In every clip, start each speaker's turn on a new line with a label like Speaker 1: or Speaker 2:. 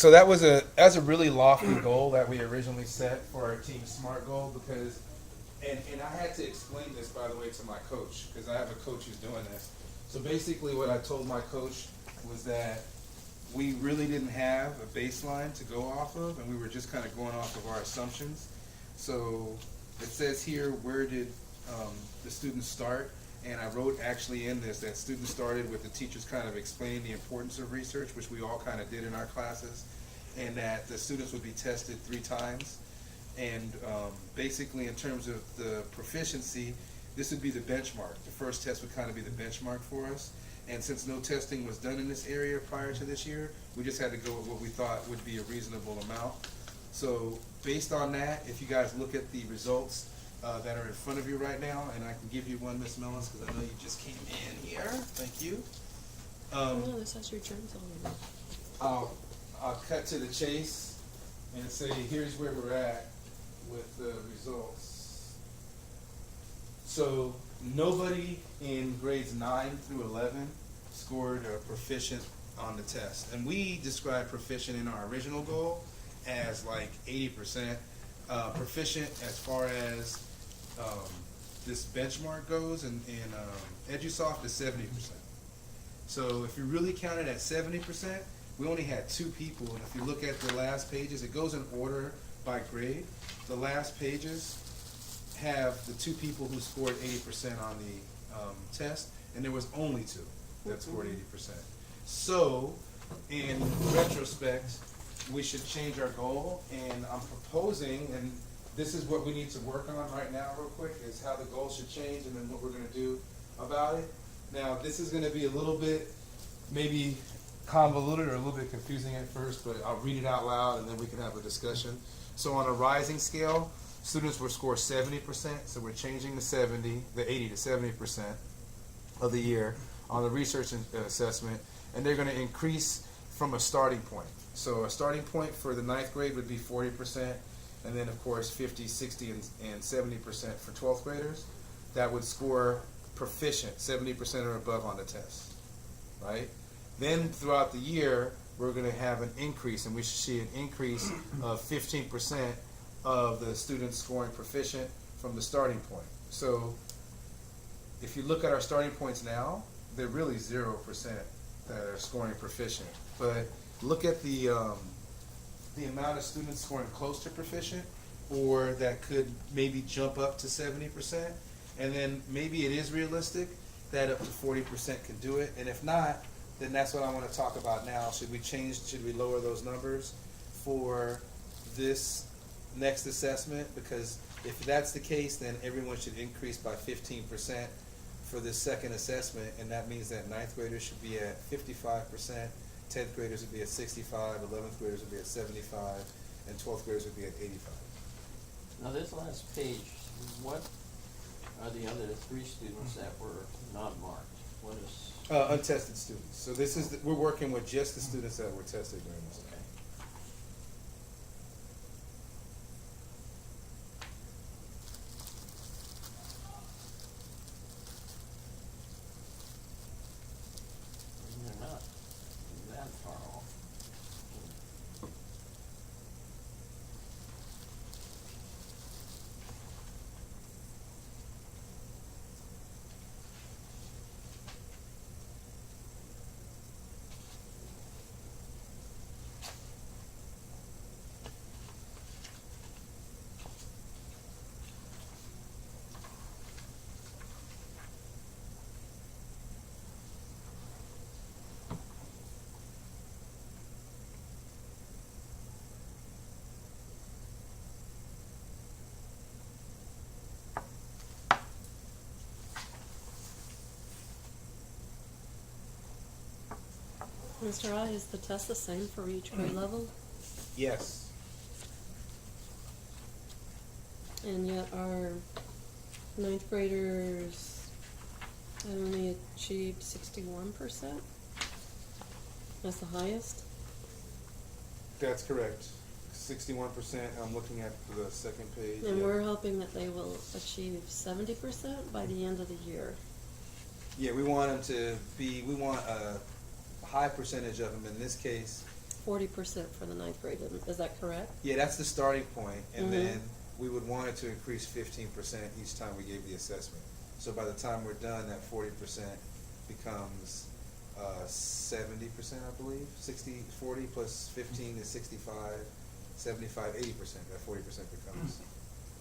Speaker 1: so that's a really lofty goal that we originally set for our Team Smart goal because, and I had to explain this, by the way, to my coach, because I have a coach who's doing this. So basically what I told my coach was that we really didn't have a baseline to go off of, and we were just kind of going off of our assumptions. So it says here, where did the students start? And I wrote actually in this that students started with the teachers kind of explaining the importance of research, which we all kind of did in our classes, and that the students would be tested 3 times. And basically in terms of the proficiency, this would be the benchmark. The first test would kind of be the benchmark for us. And since no testing was done in this area prior to this year, we just had to go with what we thought would be a reasonable amount. So based on that, if you guys look at the results that are in front of you right now, and I can give you one, Miss Mellons, because I know you just came in here. Thank you.
Speaker 2: No, this has your germs all over.
Speaker 1: I'll cut to the chase and say, here's where we're at with the results. So nobody in grades 9 through 11 scored proficient on the test. And we described proficient in our original goal as like 80%. Proficient as far as this benchmark goes in EduSoft is 70%. So if you really counted at 70%, we only had 2 people. And if you look at the last pages, it goes in order by grade. The last pages have the 2 people who scored 80% on the test, and there was only 2 that scored 80%. So in retrospect, we should change our goal, and I'm proposing, and this is what we need to work on right now real quick, is how the goal should change and then what we're going to do about it. Now, this is going to be a little bit maybe convoluted or a little bit confusing at first, but I'll read it out loud and then we can have a discussion. So on a rising scale, students will score 70%, so we're changing the 80 to 70% of the year on the research assessment, and they're going to increase from a starting point. So a starting point for the 9th grade would be 40%, and then of course 50, 60, and 70% for 12th graders. That would score proficient, 70% or above on the test, right? Then throughout the year, we're going to have an increase, and we should see an increase of 15% of the students scoring proficient from the starting point. So if you look at our starting points now, they're really 0% that are scoring proficient. But look at the amount of students scoring close to proficient, or that could maybe jump up to 70%, and then maybe it is realistic that up to 40% can do it, and if not, then that's what I want to talk about now. Should we lower those numbers for this next assessment? Because if that's the case, then everyone should increase by 15% for this second assessment, and that means that 9th graders should be at 55%, 10th graders would be at 65, 11th graders would be at 75, and 12th graders would be at 85.
Speaker 3: Now this last page, what are the other 3 students that were not marked? What is?
Speaker 1: Untested students. So this is we're working with just the students that were tested during this.
Speaker 3: Okay. And they're not that far off.
Speaker 2: Mr. I, is the test the same for each grade level?
Speaker 1: Yes.
Speaker 2: And yet our 9th graders only achieved 61%? That's the highest?
Speaker 1: That's correct. 61%. I'm looking at the second page.
Speaker 2: And
Speaker 1: yeah.
Speaker 2: we're hoping that they will achieve 70% by the end of the year.
Speaker 1: Yeah, we want them to be. We want a high percentage of them. In this case,
Speaker 2: 40% for the ninth grade, is that correct?
Speaker 1: Yeah, that's the starting point, and
Speaker 2: Mhm.
Speaker 1: then we would want it to increase 15% each time we gave the assessment. So by the time we're done, that 40% becomes 70%, I believe. 40 plus 15 is 65, 75, 80%. That 40% becomes.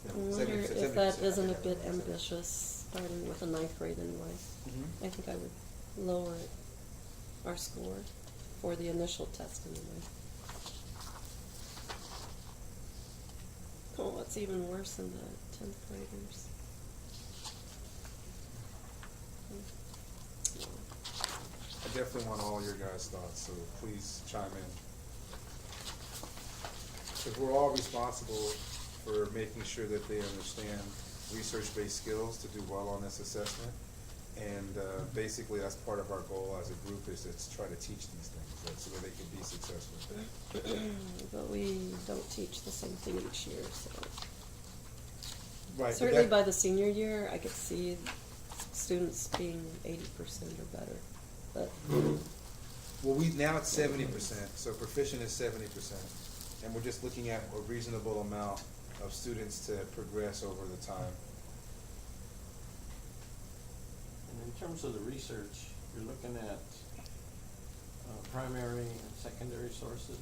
Speaker 2: I wonder
Speaker 1: 70%,
Speaker 2: if that
Speaker 1: 70%,
Speaker 2: isn't a
Speaker 1: I think
Speaker 2: bit
Speaker 1: I would say.
Speaker 2: ambitious, starting with the ninth grade anyway.
Speaker 1: Mhm.
Speaker 2: I think I would lower it, our score for the initial test anyway. Oh, it's even worse in the 10th graders.
Speaker 1: I definitely want all your guys' thoughts, so please chime in. Because we're all responsible for making sure that they understand research-based skills to do well on this assessment. And basically, that's part of our goal as a group, is to try to teach these things, so that they can be successful.
Speaker 2: But we don't teach the same thing each year, so.
Speaker 1: Right. but
Speaker 2: Certainly
Speaker 1: that-
Speaker 2: by the senior year, I could see students being 80% or better, but.
Speaker 1: Well, now it's 70%, so proficient is 70%. And we're just looking at a reasonable amount of students to progress over the time.
Speaker 3: And in terms of the research, you're looking at primary and secondary sources?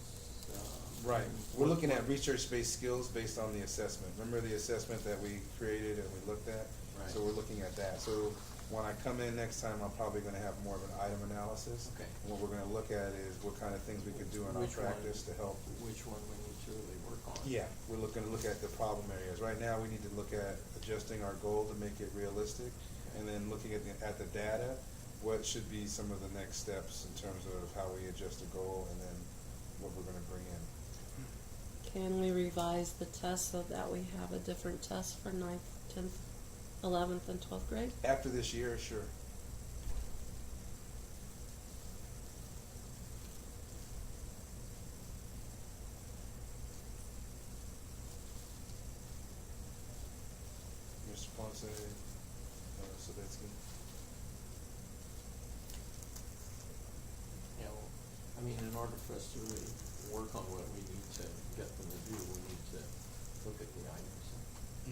Speaker 1: Right.
Speaker 3: and
Speaker 1: We're
Speaker 3: what-
Speaker 1: looking at research-based skills based on the assessment. Remember the assessment that we created and we looked at?
Speaker 3: Right.
Speaker 1: So we're looking at that. So when I come in next time, I'm probably gonna have more of an item analysis.
Speaker 3: Okay.
Speaker 1: And what we're gonna look at is what kind of things we could do in our
Speaker 3: Which one-
Speaker 1: practice to help.
Speaker 3: Which one we need to really work on?
Speaker 1: Yeah, we're looking to look at the problem areas. Right now, we need to look at adjusting our goal to make it realistic, and then looking at the data, what should be some of the next steps in terms of how we adjust the goal, and then what we're gonna bring in.
Speaker 2: Can we revise the test so that we have a different test for 9th, 10th, 11th, and 12th grade?
Speaker 1: After this year, sure. Mr. Ponce, Sadetsky.
Speaker 3: Yeah, well, I mean, in order for us to really work on what we need to get them to do, we need to look at the items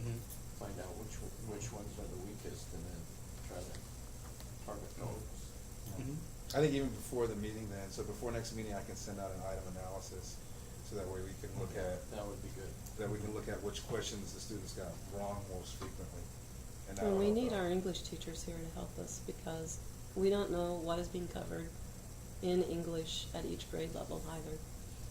Speaker 3: and find out which ones are the weakest, and then try to target those.
Speaker 1: I think even before the meeting then, so before next meeting, I can send out an item analysis, so that way we can look at,
Speaker 3: That would be good.
Speaker 1: that we can look at which questions the students got wrong most frequently. And
Speaker 2: And we
Speaker 1: that'll
Speaker 2: need
Speaker 1: help
Speaker 2: our
Speaker 1: out.
Speaker 2: English teachers here to help us, because we don't know what is being covered in English at each grade level either.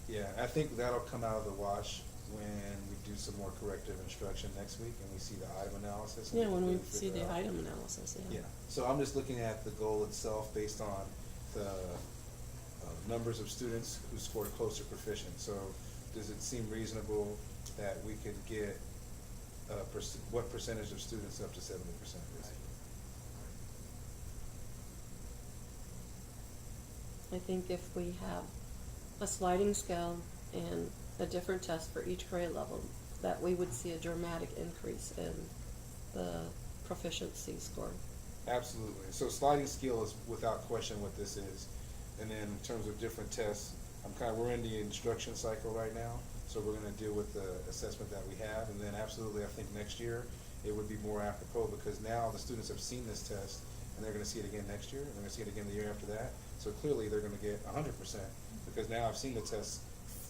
Speaker 1: Yeah, I think that'll come out of the wash when we do some more corrective instruction next week, and we see the item analysis. and
Speaker 2: Yeah, when
Speaker 1: can
Speaker 2: we
Speaker 1: really
Speaker 2: see
Speaker 1: figure
Speaker 2: the
Speaker 1: out.
Speaker 2: item analysis, yeah.
Speaker 1: Yeah, so I'm just looking at the goal itself based on the numbers of students who scored close to proficient. So does it seem reasonable that we could get what percentage of students up to 70%?
Speaker 2: I think if we have a sliding scale and a different test for each grade level, that we would see a dramatic increase in the proficiency score.
Speaker 1: Absolutely. So sliding scale is without question what this is. And then in terms of different tests, we're in the instruction cycle right now, so we're gonna deal with the assessment that we have. And then absolutely, I think next year, it would be more apropos, because now the students have seen this test, and they're gonna see it again next year, and they're gonna see it again the year after that. So clearly, they're gonna get 100%, because now I've seen the test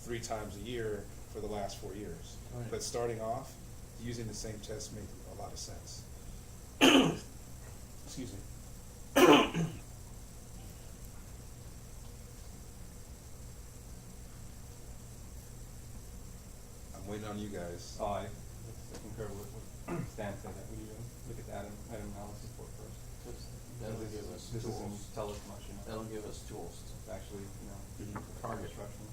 Speaker 1: 3 times a year for the last 4 years.
Speaker 3: Right.
Speaker 1: But starting off, using the same test made a lot of sense. Excuse me. I'm waiting on you guys.
Speaker 4: I concur with what Stan said, that we look at the item analysis report first.
Speaker 3: Because that'll
Speaker 4: This
Speaker 3: give
Speaker 4: is-
Speaker 3: us
Speaker 4: This
Speaker 3: tools.
Speaker 4: doesn't tell us much, you know.
Speaker 3: That'll give us tools to
Speaker 4: Actually,
Speaker 3: Target.
Speaker 4: instruction.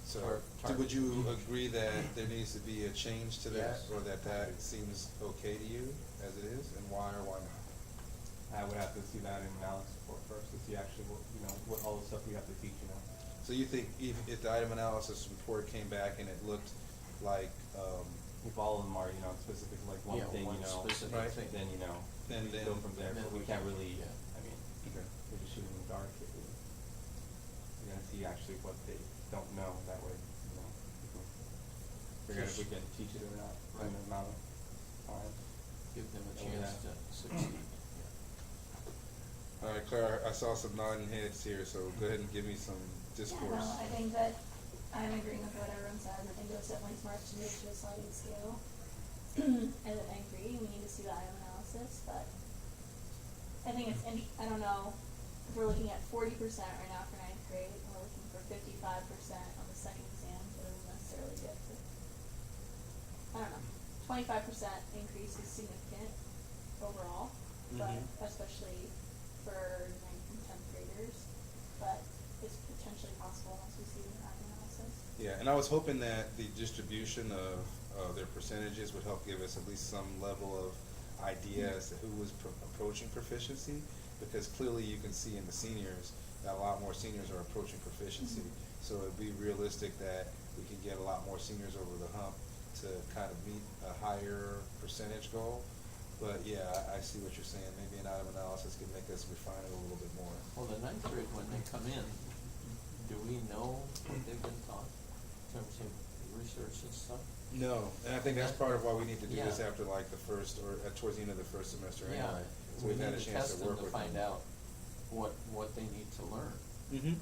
Speaker 1: So,
Speaker 3: Target.
Speaker 1: would you agree that there needs to be a change to that,
Speaker 3: Yes.
Speaker 1: or that seems okay to you as it is, and why or why not?
Speaker 4: I would have to see that in analysis report first to see actually what all the stuff we have to teach,
Speaker 1: So you think if the item analysis report came back and it looked like,
Speaker 4: If all of them are, specific to like one
Speaker 3: Yeah,
Speaker 4: thing,
Speaker 3: one specific
Speaker 1: Right.
Speaker 3: thing.
Speaker 4: then,
Speaker 1: Then-
Speaker 4: go from there,
Speaker 3: then
Speaker 4: but we
Speaker 3: we
Speaker 4: can't
Speaker 3: can-
Speaker 4: really,
Speaker 3: yeah.
Speaker 4: I mean,
Speaker 1: Okay.
Speaker 4: we're just shooting in the dark. We're gonna see actually what they don't know, that way, you know, we can figure out if we can teach it or not, in the amount of time.
Speaker 3: Give them a
Speaker 4: Oh, yeah.
Speaker 3: chance to succeed, yeah.
Speaker 1: All right, Clara, I saw some nodding heads here, so go ahead and give me some discourse.
Speaker 5: Yeah, no, I think that I'm agreeing with what everyone says. I think it was definitely smart to move to a sliding scale. I agree, we need to see the item analysis, but I think it's, I don't know, if we're looking at 40% right now for ninth grade, and we're looking for 55% on the second exam, that doesn't necessarily get to, I don't know, 25% increase is significant overall, but
Speaker 1: Mhm.
Speaker 5: especially for ninth and tenth graders, but it's potentially possible once we see the item analysis.
Speaker 1: Yeah, and I was hoping that the distribution of their percentages would help give us at least some level of idea as to who was approaching proficiency, because clearly you can see in the seniors that a lot more seniors are approaching proficiency. So it'd be realistic that we can get a lot more seniors over the hump to kind of meet a higher percentage goal. But yeah, I see what you're saying. Maybe an item analysis could make us refine it a little bit more.
Speaker 3: Well, the ninth grade, when they come in, do we know what they've been taught in terms of research and stuff?
Speaker 1: No, and I think that's part of why we need to do this
Speaker 3: Yeah.
Speaker 1: after like the first, or towards the end of the first semester
Speaker 3: Yeah,
Speaker 1: anyway. So
Speaker 3: we
Speaker 1: we've had
Speaker 3: need
Speaker 1: a
Speaker 3: to
Speaker 1: chance
Speaker 3: test
Speaker 1: to work
Speaker 3: them to
Speaker 1: with them.
Speaker 3: find out what they need to learn.
Speaker 1: Mm-hmm.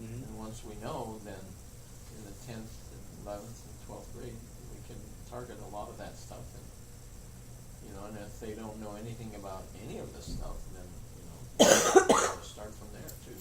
Speaker 3: And once we know, then in the 10th and 11th and 12th grade, we can target a lot of that stuff. And, you know, and if they don't know anything about any of this stuff, then, you know, start from there too.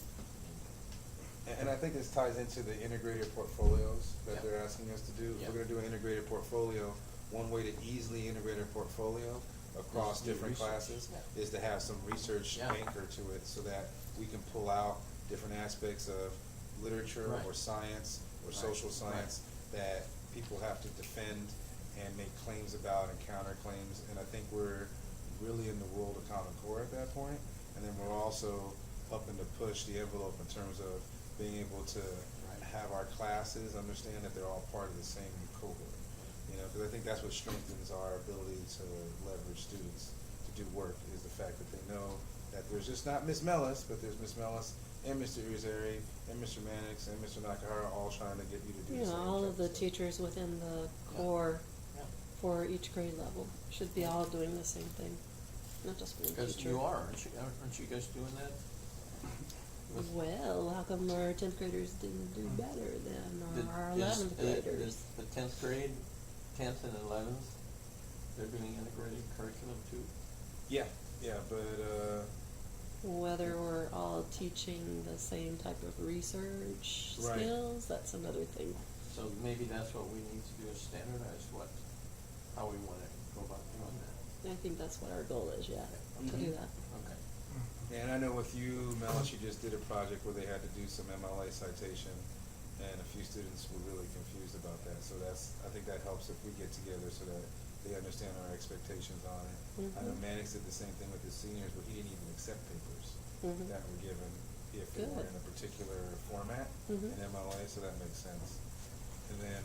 Speaker 1: And I think this ties into the integrated portfolios that
Speaker 3: Yeah.
Speaker 1: they're asking us to do. If
Speaker 3: Yeah.
Speaker 1: we're gonna do an integrated portfolio, one way to easily integrate a portfolio across
Speaker 3: Is to do
Speaker 1: different
Speaker 3: research.
Speaker 1: classes
Speaker 3: Yeah.
Speaker 1: is to have some research
Speaker 3: Yeah.
Speaker 1: anchor to it, so that we can pull out different aspects of literature or
Speaker 3: Right.
Speaker 1: science or
Speaker 3: Right.
Speaker 1: social science that people have to defend and make claims about and counterclaims. And I think we're really in the world of Common Core at that point. And then we're also helping to push the envelope in terms of being able to
Speaker 3: Right.
Speaker 1: have our classes understand that they're all part of the same cohort. You know, because I think that's what strengthens our ability to leverage students to do work, is the fact that they know that there's just not Miss Mellis, but there's Miss Mellis and Mr. Uzeri and Mr. Mannix and Mr. Nakahara all trying to get you to do
Speaker 2: You
Speaker 1: the
Speaker 2: know,
Speaker 1: same
Speaker 2: all
Speaker 1: type
Speaker 2: of the
Speaker 1: stuff.
Speaker 2: teachers within the
Speaker 3: Yeah.
Speaker 2: core
Speaker 3: Yeah.
Speaker 2: for each grade level should be all doing the same thing, not just one teacher.
Speaker 3: Because you are, aren't you guys doing that? With-
Speaker 2: Well, how come our tenth graders didn't do better than our
Speaker 3: Is-
Speaker 2: 11th graders?
Speaker 3: is the 10th grade, 10th and 11th, they're doing integrated curriculum too?
Speaker 1: Yeah, yeah, but
Speaker 2: Whether we're all teaching the same type of research
Speaker 1: Right.
Speaker 2: skills, that's another thing.
Speaker 3: So maybe that's what we need to do, is standardize how we wanna go about doing that.
Speaker 2: I think that's what our goal is, yeah, to
Speaker 1: Mhm.
Speaker 2: do that.
Speaker 3: Okay.
Speaker 1: and I know with you, Melis, you just did a project where they had to do some MLA citation, and a few students were really confused about that. So I think that helps if we get together so that they understand our expectations on it. I know
Speaker 2: Mhm.
Speaker 1: Mannix did the same thing with his seniors, but he didn't even accept papers
Speaker 2: Mhm.
Speaker 1: that were given if they were
Speaker 2: Good.
Speaker 1: in a particular format
Speaker 2: Mhm.
Speaker 1: in MLA, so that makes sense. And then,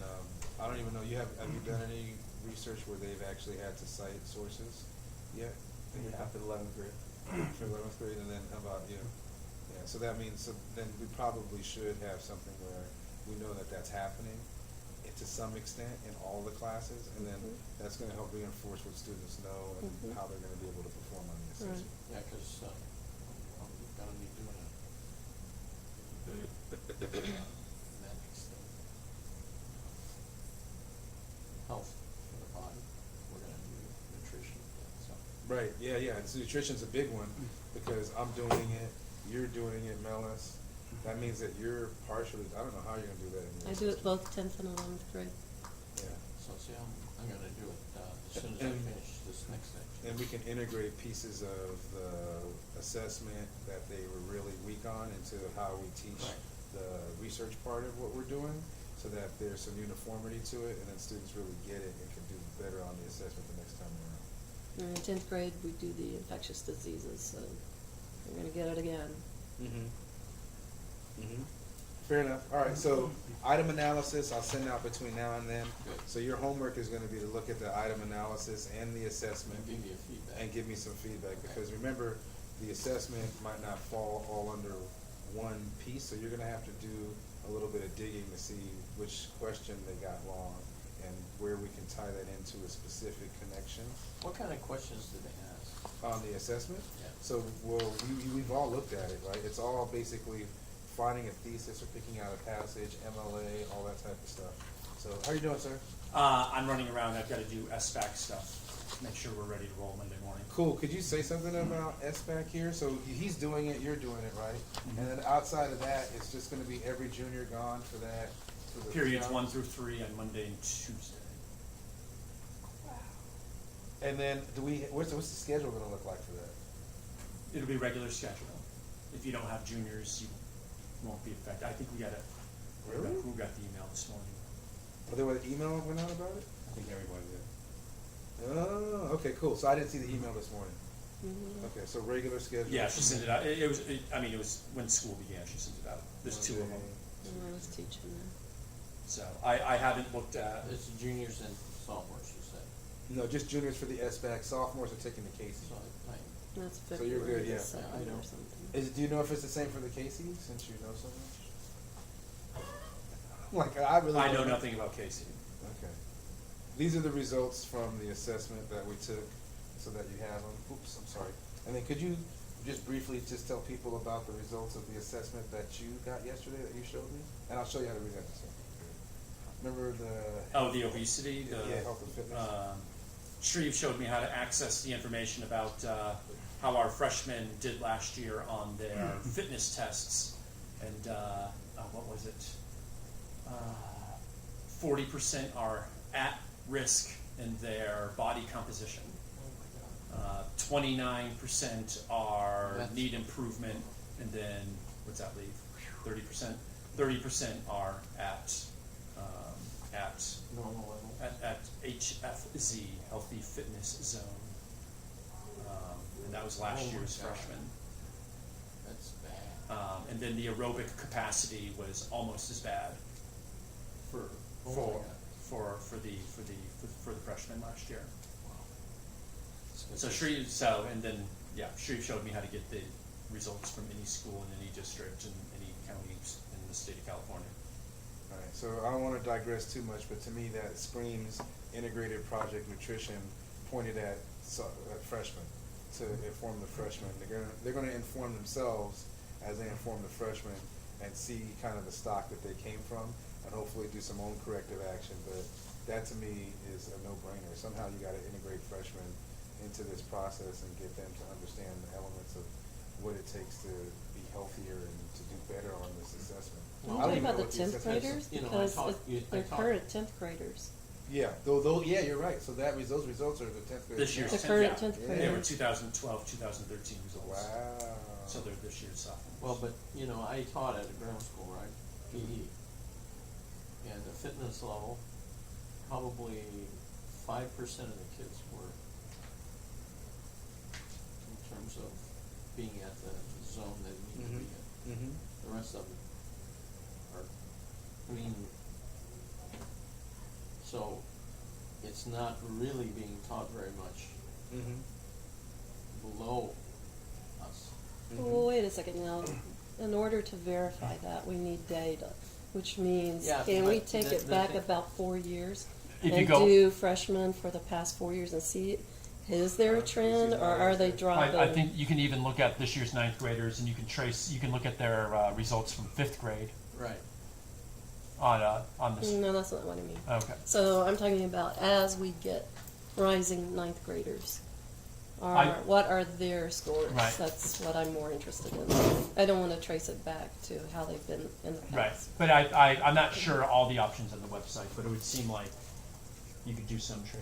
Speaker 1: I don't even know, have you done any research where they've actually had to cite sources yet?
Speaker 4: Yeah, after the 11th grade.
Speaker 1: For 11th grade, and then how about you? Yeah, so that means, so then we probably should have something where we know that that's happening to some extent in all the classes, and then
Speaker 2: Mhm.
Speaker 1: that's gonna help reinforce what students know and
Speaker 2: Mhm.
Speaker 1: how they're gonna be able to perform on the assessment.
Speaker 3: Yeah, 'cause, we're gonna be doing that next thing. Health for the body, we're gonna do nutrition, so.
Speaker 1: Right, yeah, and so nutrition's a big one, because I'm doing it, you're doing it, Melis. That means that you're partially, I don't know how you're gonna do that in your
Speaker 2: I do it
Speaker 1: system.
Speaker 2: both 10th and 11th grade.
Speaker 1: Yeah.
Speaker 3: So see, I'm gonna do it, as soon as I
Speaker 1: And-
Speaker 3: finish this next section.
Speaker 1: And we can integrate pieces of the assessment that they were really weak on into how we teach
Speaker 3: Right.
Speaker 1: the research part of what we're doing, so that there's some uniformity to it, and then students really get it and can do better on the assessment the next time around.
Speaker 2: And in 10th grade, we do the infectious diseases, so we're gonna get it again.
Speaker 1: Fair enough. All right, so item analysis, I'll send out between now and then.
Speaker 3: Good.
Speaker 1: So your homework is gonna be to look at the item analysis and the assessment.
Speaker 3: And give you feedback.
Speaker 1: And give me some feedback,
Speaker 3: Okay.
Speaker 1: because remember, the assessment might not fall all under one piece, so you're gonna have to do a little bit of digging to see which question they got wrong and where we can tie that into a specific connection
Speaker 3: What kind of questions did they ask?
Speaker 1: on the assessment.
Speaker 3: Yeah.
Speaker 1: So, well, we've all looked at it, right? It's all basically finding a thesis or picking out a passage, MLA, all that type of stuff. So, how you doing, sir?
Speaker 6: I'm running around, I've gotta do SBAC stuff, make sure we're ready to roll Monday morning.
Speaker 1: Cool. Could you say something about SBAC here? So he's doing it, you're doing it, right? And then outside of that, it's just going to be every junior gone for that. For the
Speaker 6: Periods
Speaker 1: job?
Speaker 6: 1 through 3 on Monday and Tuesday.
Speaker 1: And then what's the schedule going to look like for that?
Speaker 6: It'll be regular schedule. If you don't have juniors, you won't be affected. I think we got
Speaker 1: Really?
Speaker 6: who got the email this morning?
Speaker 1: Well, there was an email went out about it?
Speaker 4: I think everyone did.
Speaker 1: Oh, okay, cool. So I didn't see the email this morning.
Speaker 2: Mhm.
Speaker 1: Okay, so regular schedule.
Speaker 6: Yeah, she sent it out. It was when school began, she sent it out. There's 2 of them.
Speaker 2: When I was teaching them.
Speaker 6: So I haven't looked at,
Speaker 3: It's juniors and sophomores, you said.
Speaker 1: No, just juniors for the SBAC. Sophomores are taking the Casey.
Speaker 3: So I,
Speaker 2: That's
Speaker 1: So you're
Speaker 2: February
Speaker 1: good,
Speaker 2: the
Speaker 1: yeah.
Speaker 2: second
Speaker 3: I know.
Speaker 2: or something.
Speaker 1: Do you know if it's the same for the Casey, since you know so much? Like, I really
Speaker 6: I know
Speaker 1: don't
Speaker 6: nothing about Casey.
Speaker 1: Okay. These are the results from the assessment that we took, so that you have them. Oops, I'm sorry. And then could you just briefly just tell people about the results of the assessment that you got yesterday that you showed me? And I'll show you how to read that. Remember the...
Speaker 6: Oh, the obesity,
Speaker 1: Yeah, health and fitness.
Speaker 6: Shreve showed me how to access the information about how our freshmen did last year on their fitness tests, and what was it? 40% are at risk in their body composition.
Speaker 3: oh
Speaker 6: 29% are
Speaker 3: That's-
Speaker 6: need improvement, and then what's that leave? 30%. 30% are at
Speaker 3: my God, normal level.
Speaker 6: at HFZ, Healthy Fitness Zone. And that was last
Speaker 3: Oh my
Speaker 6: year's
Speaker 3: God.
Speaker 6: freshman.
Speaker 3: That's bad.
Speaker 6: And then the aerobic capacity was almost as bad
Speaker 3: Oh my
Speaker 6: for
Speaker 3: God.
Speaker 6: for the freshmen last year.
Speaker 3: Wow. That's
Speaker 6: So
Speaker 3: good.
Speaker 6: Shreve showed me how to get the results from any school in any district and any counties in the state of California.
Speaker 1: All right, so I don't want to digress too much, but to me that screams integrated project nutrition pointed at freshmen to inform the freshmen. They're gonna inform themselves as they inform the freshmen and see kind of the stock that they came from and hopefully do some own corrective action. But that to me is a no-brainer. Somehow you got to integrate freshmen into this process and get them to understand the elements of what it takes to be healthier and to do better on this assessment.
Speaker 2: I'm
Speaker 3: Well,
Speaker 1: I don't
Speaker 2: talking
Speaker 1: even
Speaker 2: about
Speaker 1: know
Speaker 2: the
Speaker 1: what the
Speaker 2: 10th
Speaker 1: assessment is.
Speaker 2: graders
Speaker 3: You know, I
Speaker 2: because
Speaker 3: taught- I
Speaker 2: they're
Speaker 3: taught-
Speaker 2: current 10th graders.
Speaker 1: Yeah, though, yeah, you're right. So those results are the 10th grade.
Speaker 6: This year's
Speaker 2: The
Speaker 6: 10th,
Speaker 2: current
Speaker 6: yeah.
Speaker 2: 10th
Speaker 1: Yeah.
Speaker 6: They were
Speaker 2: graders.
Speaker 6: 2012, 2013 results.
Speaker 1: Wow.
Speaker 6: So they're this year's sophomores.
Speaker 3: Well, but, you know, I taught at a grammar school, right, PE. And the fitness level, probably 5% of the kids were, in terms of being at the zone they need to be in.
Speaker 1: Mm-hmm.
Speaker 3: The rest of them are, I mean, so it's not really being taught very much
Speaker 1: Mm-hmm.
Speaker 3: below us.
Speaker 2: Well, wait a second now. In order to verify that, we need data, which means
Speaker 3: Yeah,
Speaker 2: can we
Speaker 3: but
Speaker 2: take
Speaker 3: the
Speaker 2: it back
Speaker 3: thing-
Speaker 2: about 4 years
Speaker 6: If you
Speaker 2: and
Speaker 6: go-
Speaker 2: do freshmen for the past 4 years and see, is there a trend or are they dropping?
Speaker 7: I think you can even look at this year's 9th graders and you can look at their results from 5th grade
Speaker 3: Right.
Speaker 7: on this.
Speaker 2: No, that's not what I mean.
Speaker 7: Okay.
Speaker 2: So I'm talking about as we get rising 9th graders.
Speaker 7: I-
Speaker 2: What are their scores?
Speaker 7: Right.
Speaker 2: That's what I'm more interested in. I don't want to trace it back to how they've been in the
Speaker 7: Right.
Speaker 2: past.
Speaker 7: But I'm not sure all the options on the website, but it would seem like you could do some trade.